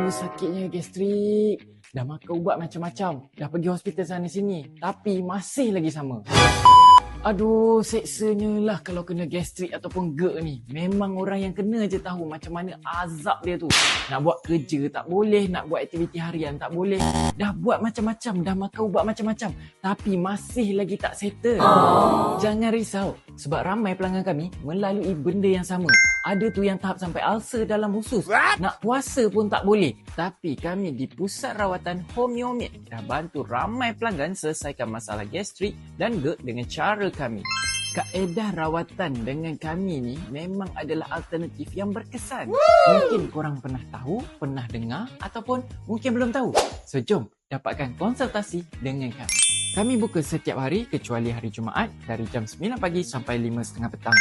Sakitnya gastrik. Dah makan ubat macam-macam. Dah pergi hospital sana sini. Tapi masih lagi sama. Aduh, seksanya lah kalau kena gastrik ataupun GERD ni. Memang orang yang kena je tahu macam mana azab dia tu. Nak buat kerja tak boleh, nak buat aktiviti harian tak boleh. Dah buat macam-macam, dah makan ubat macam-macam. Tapi masih lagi tak settle. Jangan risau. Sebab ramai pelanggan kami melalui benda yang sama. Ada tu yang tahap sampai ulcer dalam usus. Nak puasa pun tak boleh. Tapi kami di Pusat Rawatan Homeomate dah bantu ramai pelanggan selesaikan masalah gastrik dan GERD dengan cara kami. Kaedah rawatan dengan kami ni memang adalah alternatif yang berkesan. Mungkin korang pernah tahu, pernah dengar ataupun mungkin belum tahu. So jom dapatkan konsultasi dengan kami. Kami buka setiap hari kecuali hari Jumaat dari jam 9 pagi sampai 5.30 petang.